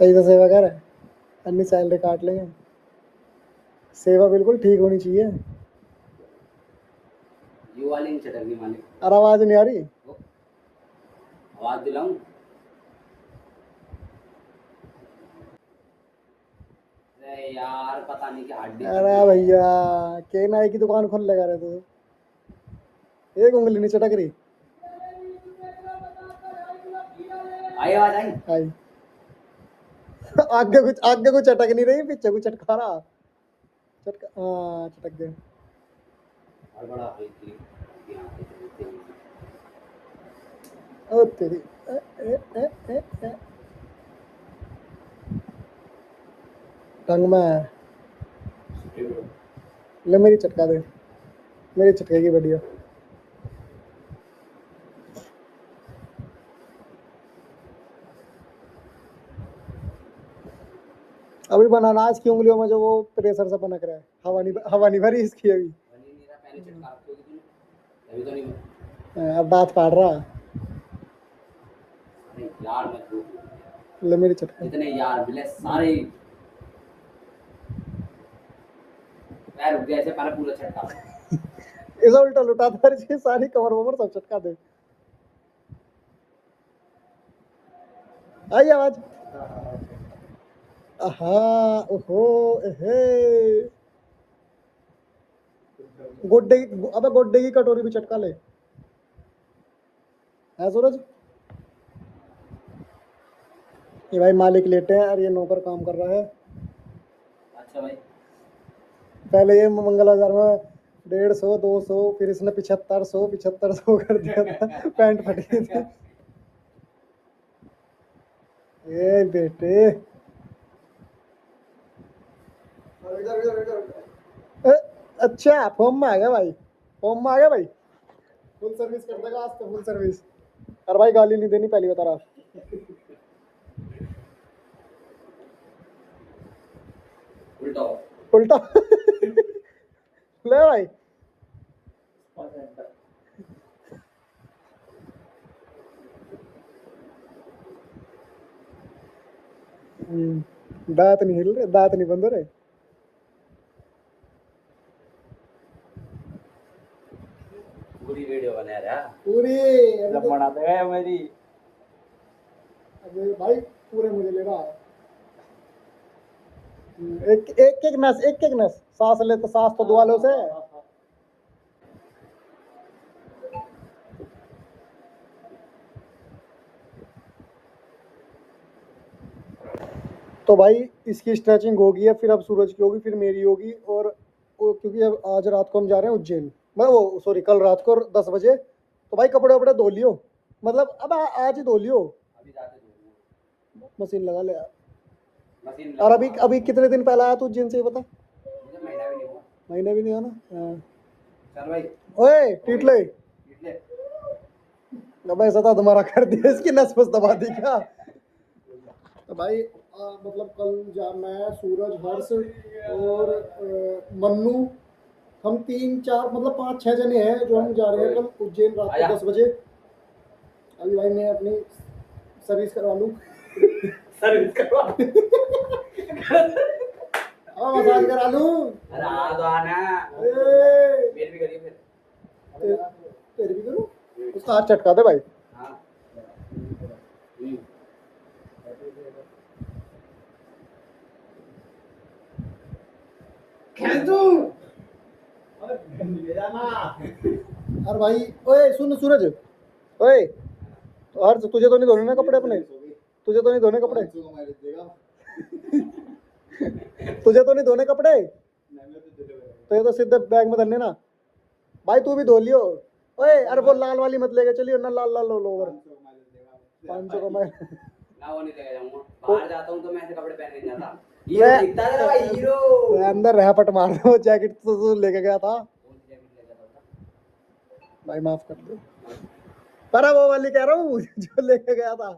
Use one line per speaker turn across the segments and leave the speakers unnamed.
सही से सेवा कर, अन्नी सैलरी काट लेंगे। सेवा बिल्कुल ठीक होनी चाहिए।
ये वाली नहीं चटकनी मालिक।
अरे आवाज नहीं आ रही।
आवाज दिलाऊं? अरे यार पता नहीं क्या हड्डी।
अरे भैया के नाई की दुकान खोल लेगा रे तू, एक उंगली नहीं चटक रही।
आई आवाज आई?
आई। आगे कुछ चटक नहीं रही, पीछे कुछ चटका रहा। चटका, हाँ चटक गया।
और बड़ा हल्की
ओ तेरी ए, ए, ए, ए, ए। टंग में ले, मेरी चटका दे, मेरी चटकेगी बढ़िया। अभी बनाना इसकी उंगलियों में जो वो प्रेशर से बनक रहा है, हवा नहीं भरी इसकी अभी।
बनी नहीं रहा, पहले चटका रखोगी तुम अभी तो नहीं।
अब दांत फाड़ रहा।
अरे यार मत दो,
ले मेरी चटका।
इतने यार मिले सारे पैर रुक गए ऐसे, पहले पूरा चटका
इसे उल्टा लुटा दे, सारी कमर वमर सब चटका दे। आई आवाज? हाँ ओहो एहे। गोड्डे की, अबे गोड्डे की कटोरी भी चटका ले। है सूरज? ये भाई मालिक लेटे हैं और ये नौकर काम कर रहा है।
अच्छा भाई
पहले ये मंगल बाजार में 150 200, फिर इसने 7500 कर दिया था। पैंट फटी थी। ये बेटे अच्छा फॉर्म में आ गया भाई, फॉर्म में आ गया भाई। फुल सर्विस कर देगा आज तो, फुल सर्विस। अरे भाई गाली नहीं देनी, पहली बता रहा।
उल्टा
उल्टा ले भाई। दांत नहीं हिल रहे, दांत नहीं बंद हो रहे।
पूरी वीडियो बना रहा
पूरी
जब बनाते हैं मेरी।
अबे भाई पूरे मुझे ले रहा है। एक एक नस सांस ले तो सांस तो दुआ लो से। तो भाई इसकी स्ट्रेचिंग होगी है, फिर अब सूरज की होगी, फिर मेरी होगी। और क्योंकि अब आज रात को हम जा रहे हैं उज्जैन, मैं वो सॉरी कल रात को 10 बजे। तो भाई कपड़े वपड़े धो लियो, मतलब अब आज ही धो लियो।
अभी जाके धो
मशीन लगा ले यार।
मशीन
और अभी कितने दिन पहले आया तू उज्जैन से, ये बता।
मुझे महीना भी नहीं हुआ।
महीना भी नहीं हुआ ना। हाँ।
चल भाई
ओए टीटले,
ले
अब ऐसा था तुम्हारा कर दिया, इसकी नस बस दबा दी क्या। तो भाई मतलब कल जा मैं, सूरज, हर्ष और मन्नू, हम 3 4 मतलब 5 6 जने हैं जो हम जा रहे हैं कल उज्जैन रात को 10 बजे। अभी भाई मैं अपनी सर्विस करवा लूँ।
सर्विस करवा
हाँ मसाज करा लूँ।
अरे आ तो आना,
ए,
मेरी भी करिए फिर।
तेरी भी करूँ, उसका हाथ चटका दे भाई।
हाँ खेल तू।
अरे भाई ओए सुन सूरज, ओए हर्ष तुझे तो नहीं धोने ना कपड़े अपने, तुझे तो नहीं धोने कपड़े, तुझे तो नहीं धोने कपड़े, तो ये तो सीधे बैग में धरने ना। भाई तू भी धो लियो। ओए अरे वो लाल वाली मत लेके चलियो ना, लाल लाल लोवर 500 का मैं
ना वो नहीं लेके जाऊंगा, बाहर जाता हूँ तो मैं ऐसे कपड़े पहन के जाता।
मैं-
ये दिखता था भाई हीरो।
मैं अंदर रहपट मार वो जैकेट तो तू लेके गया था।
कौन सी जैकेट ले जाता था?
भाई माफ कर दो, पर वो वाली कह रहा हूँ जो लेके गया था,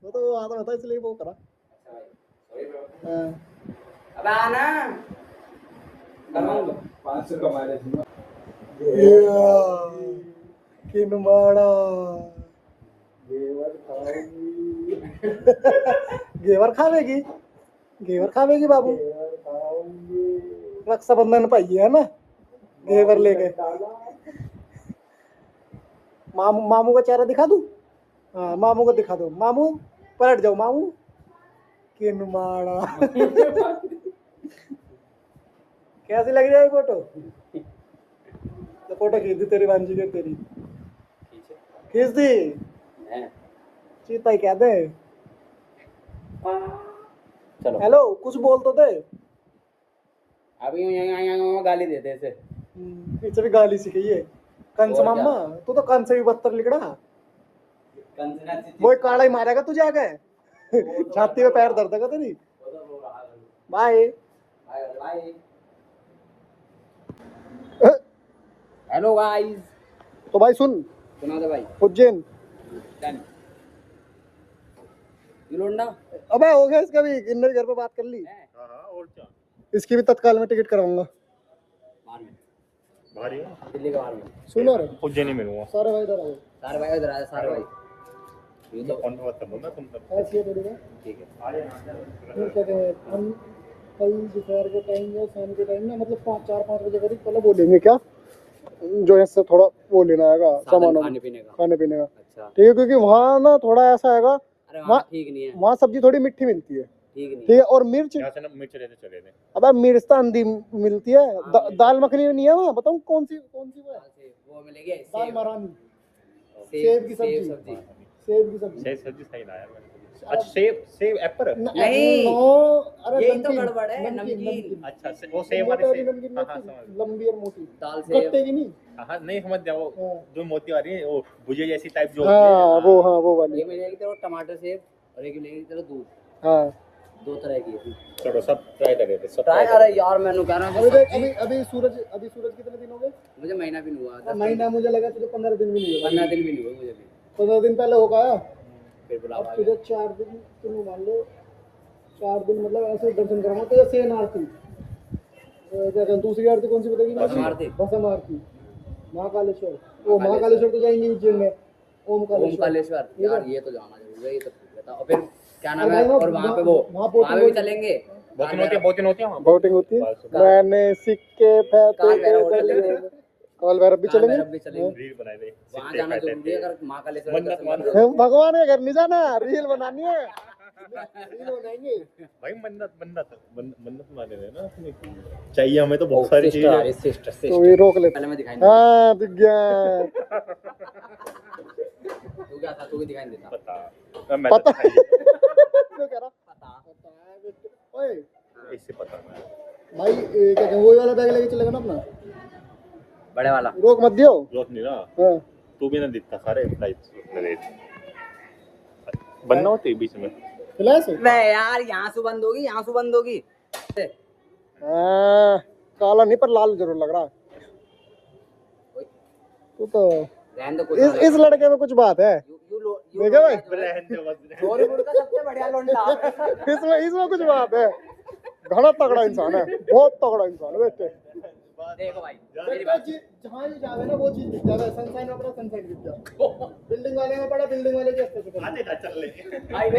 वो तो वो आता था इसलिए वो करा।
अच्छा भाई सॉरी ब्रो।
हाँ।
अब आना करवाऊंगा
500 कमा रहे
किनमाड़ा घेवर खावेगी, घेवर खावेगी बाबू। रक्षाबंधन पाई है ना, घेवर लेके। मामू मामू का चेहरा दिखा दूं? हाँ मामू को दिखा दो। मामू पलट जाओ मामू। किन माड़ा कैसी लग रही है फोटो? तो फोटो खींच दी तेरी बांझी के, तेरी खींच दी। चीता ही कह दे।
चलो
हेलो कुछ बोल तो दे।
अभी यहाँ गाली देते ऐसे।
पीछे भी गाली सीखी है। कंस
और क्या?
मामा तू तो कंस भी बदतर लिखड़ा। वो काड़ा ही मारेगा तुझे आगे। छाती में पैर दर्द है तेरी। बाय।
Hello guys.
तो भाई सुन,
सुना दे भाई।
उज्जैन
डन। ये लोंडा
अबे हो गया इसका भी। इन घर पे बात कर ली।
हाँ और क्या
इसकी भी तत्काल में टिकट कराऊंगा।
बाहर में,
भारी
दिल्ली के बाहर में।
सुनो रे
उज्जैन ही मिलूंगा।
सारे भाई इधर आओ।
सारे भाई इधर आए, सारे भाई। ये तो
कौन बात कर रहा तुम तब
ऐसे थोड़ी ना।
ठीक है।
ये कहते हैं हम कल दोपहर के टाइम या शाम के टाइम ना, मतलब 4-5 बजे करीब पहले बोलेंगे क्या, जो इससे थोड़ा वो लेना आएगा सामान
खाने पीने का।
खाने पीने का।
अच्छा।
ठीक है, क्योंकि वहाँ ना थोड़ा ऐसा आएगा,
अरे वहाँ ठीक नहीं है,
वहाँ सब्जी थोड़ी मीठी मिलती है।
ठीक नहीं
ठीक है, और मिर्च,
यहाँ से ना मिर्च लेते चले थे।
अब मिर्च तो अंधी मिलती है। दाल मखनी नहीं है वहाँ, बताऊँ कौन सी वो है?
वो मिलेगी
दाल मरानी,
सेब
सेब की सब्जी।
सब्जी।
सेब की सब्जी।
सेब सब्जी सही लाया मैंने। अच्छा सेब एप्पल।
नहीं,
अरे
यही तो गड़बड़ है। नमकीन।
अच्छा वो सेब वाली सेब। हाँ हाँ समझ।
लंबी और मोटी
दाल सेब।
गट्टे की नहीं।
हाँ नहीं समझ जाओ, जो मोती वाली है वो भुजिया जैसी टाइप जो
हाँ वो वाली।
ये मिलेगी तेरे को टमाटर सेब, और एक मिलेगी तेरे को दूध।
हाँ
2 तरह की है।
चलो सब ट्राई करेंगे सब
ट्राई। अरे यार मैंने कह रहा हूँ
अभी सूरज कितने दिन हो गए?
मुझे महीना भी नहीं हुआ।
महीना मुझे लगा तुझे 15 दिन भी नहीं हुआ।
15 दिन भी नहीं हुआ मुझे भी।
15 दिन पहले हो गया।
फिर बुला
अब तुझे 4 दिन तुम मान लो, 4 दिन मतलब ऐसे दर्शन कराऊंगा तो ये सेन आरती, क्या कहते दूसरी आरती कौन सी बताएगी?
भस्म आरती।
भस्म आरती, महाकालेश्वर। वो महाकालेश्वर तो जाएंगे उज्जैन में।
ओमकालेश्वर यार ये तो जाना जरूरी है, ये तो ठीक है। और फिर क्या नाम है, और वहाँ पे वहाँ पे भी चलेंगे।
बोटिंग होती है वहाँ।
बोटिंग होती है। मैंने सिक्के फेंके, काल भैरव भी चलेंगे।
रील बनाए थे।
वहाँ जाना जरूरी है अगर महाकालेश्वर।
भगवान के घर नहीं जाना, रील बनानी है। रील बनाएंगे
भाई। मन्नत माने थे ना चाहिए हमें तो बहुत सारी चीजें।
सिस्टर
तो ये रोक ले।
पहले मैं दिखाई
हाँ दिख गया।
तू क्या था, तू भी दिखाई देता।
पता मैं
पता।
तो
क्यों कह रहा?
पता।
ओए
इससे पता मैं
भाई क्या कहते हैं, वही वाला बैग लेके चलेगा ना अपना,
बड़े वाला।
रोक मत दियो।
जोत नहीं ना।
हाँ
तू भी ना दिखता सारे टाइप बनना होती है बीच में।
फ्लैश है।
मैं यार यहाँ से बंद होगी, यहाँ से बंद होगी।
हाँ, काला नहीं पर लाल जरूर लग रहा है। तू तो
रहने दो कुछ।
इस लड़के में कुछ बात है। देखा भाई,
बॉलीवुड का सबसे बढ़िया लोंडा।
इसमें कुछ बात है। घना तगड़ा इंसान है, बहुत तगड़ा इंसान है बेटे।
देखो भाई
जहाँ भी जावे ना वो चीज दिख जावे। सनशाइन में पड़ा, सनशाइन दिख जाए। बिल्डिंग वाले में पड़ा, बिल्डिंग वाले के रास्ते से पड़ा।
चल लेंगे
भाई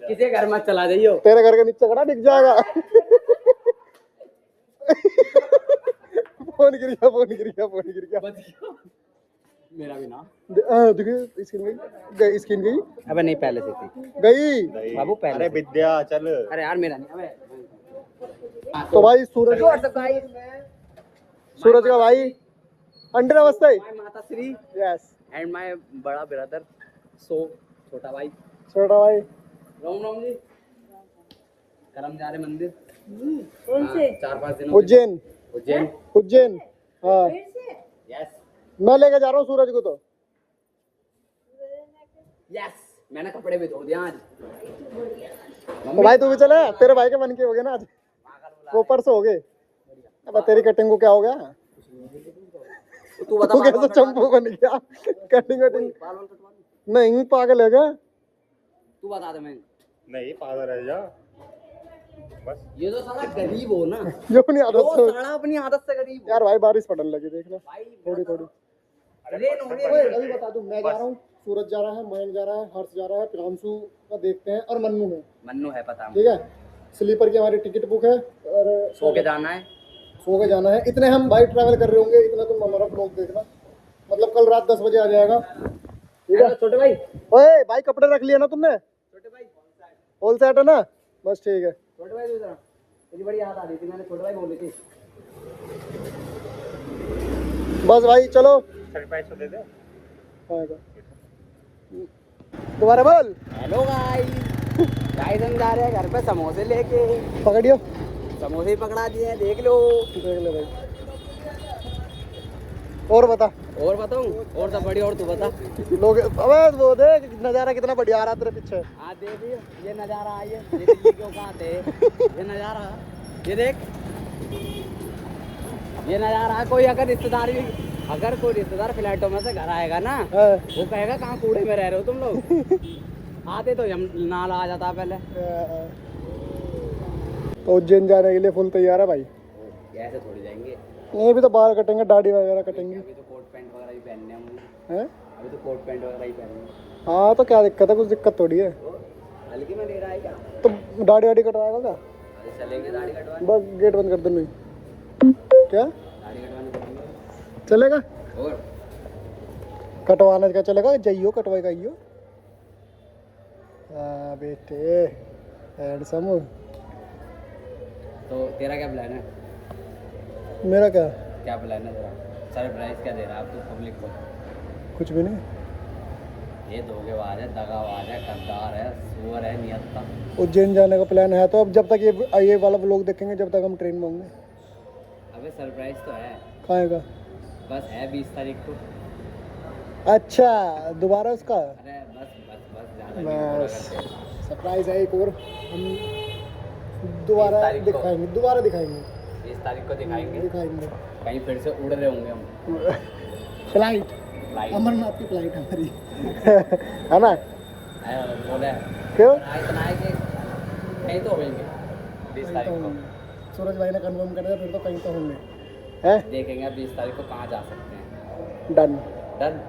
किसी घर मत चला जाइयो।
तेरे घर के नीचे खड़ा दिख जाएगा। फोन गिर गया।
मेरा भी ना।
देखिए स्क्रीन गई।
अबे नहीं, पहले से थी।
गई
बाबू पहले
अरे
से।
विद्या चल।
अरे यार मेरा नहीं। अबे
तो भाई सूरज का भाई अंडर नमस्ते।
माय माता श्री
यस
एंड माय बड़ा ब्रदर सो छोटा भाई।
छोटा भाई
राम राम जी। करम जा रहे मंदिर।
कौन से?
4-5 दिन।
उज्जैन। हाँ
यस
मैं लेके जा रहा हूँ सूरज को। तो
यस मैंने कपड़े भी धो दिया आज।
तो भाई तू भी चले, तेरे भाई के मन के हो गए ना आज। वो परसों हो गए। अब तेरी कटिंग को क्या हो गया?
तू बता
तू कैसे चंपू बन गया? कटिंग नहीं पागल है क्या?
तू बता दे। मैं
नहीं पागल है जा बस।
ये तो साला गरीब हो ना।
जो अपनी आदत
वो
से
साला अपनी आदत से गरीब हो।
यार भाई बारिश पड़ने लगी, देखना
भाई
थोड़ी।
रेन हो रही है।
अभी बता दूं, मैं जा रहा हूँ सूरज जा रहा है, मयंक जा रहा है, हर्ष जा रहा है, प्रियांशु का देखते हैं और मन्नू है।
मन्नू है पता
ठीक है, स्लीपर की हमारी टिकट बुक है और
सो के जाना है।
सो के जाना है। इतने हम भाई ट्रैवल कर रहे होंगे, इतना तुम हमारा ब्लॉग देखना, मतलब कल रात 10 बजे आ जाएगा। ठीक है
छोटे भाई,
ओए भाई कपड़े रख लिए ना तुमने?
छोटे भाई
ऑल सेट है ना? बस ठीक है।
छोटे भाई इधर मुझे बड़ी याद आ रही थी, मैंने छोटे भाई बोल रही थी।
बस भाई चलो।
सरप्राइज तो दे दे।
आएगा दोबारा बोल।
हेलो गाइस, गाइस हम जा रहे हैं घर पे समोसे लेके।
पकड़ियो,
समोसे ही पकड़ा दिए हैं, देख लो।
देख ले भाई। और बता।
और बताऊं? और सब बढ़िया, और तू बता।
लोग अबे वो देख नज़ारा कितना बढ़िया आ रहा तेरे पीछे।
हाँ देखिए, ये नज़ारा है, ये दिल्ली क्यों कहाँ थे, ये नज़ारा, ये देख, ये नज़ारा। कोई अगर कोई रिश्तेदार फ्लैटों में से घर आएगा ना,
हाँ।
वो कहेगा कहाँ कूड़े में रह रहे हो तुम लोग। आते तो हम नाला आ जाता पहले।
तो उज्जैन जाने के लिए फुल तैयार है भाई।
ऐसे थोड़ी जाएंगे,
ये भी तो बाल कटेंगे, दाढ़ी वगैरह कटेंगे।
अभी तो कोट पैंट वगैरह ही पहनने हैं,
हैं?
अभी तो कोट पैंट वगैरह ही पहनने।
हाँ तो क्या दिक्कत है, कुछ दिक्कत थोड़ी है।
हल्की में ले रहा है क्या?
तो दाढ़ी वाड़ी कटवाएगा क्या?
अरे चलेंगे दाढ़ी कटवाने,
बस गेट बंद कर दो। नहीं क्या
दाढ़ी कटवाने चलेंगे।
चलेगा?
और
कटवाने का चलेगा, जाइयो कटवाएगा आइयो। हाँ बेटे हैंडसम।
तो तेरा क्या प्लान है?
मेरा क्या?
क्या प्लान है तेरा? सरप्राइज क्या दे रहा है आप तो पब्लिक को?
कुछ भी नहीं।
ये धोखेबाज है, दगाबाज है, गद्दार है, सुअर है, नियत का।
उज्जैन जाने का प्लान है, तो अब जब तक ये वाला व्लॉग देखेंगे जब तक हम ट्रेन में होंगे।
अबे सरप्राइज तो है,
खाएगा?
बस है 20 तारीख को।
अच्छा दोबारा उसका?
अरे बस बस बस ज़्यादा नहीं पूरा
बस
करते।
सरप्राइज है एक और, हम दोबारा
20 तारीख को।
दिखाएंगे, दोबारा दिखाएंगे
20 तारीख को दिखाएंगे,
दिखाएंगे।
कहीं फिर से उड़ रहे होंगे हम।
फ्लाइट,
फ्लाइट
अमरनाथ की फ्लाइट हमारी है ना?
बोले
क्यों?
इतना है कि कहीं तो होंगे 20 तारीख को।
सूरज भाई ने कंफर्म कर दिया, फिर तो कहीं तो होंगे हैं।
देखेंगे 20 तारीख को कहाँ जा सकते हैं।
डन।
डन।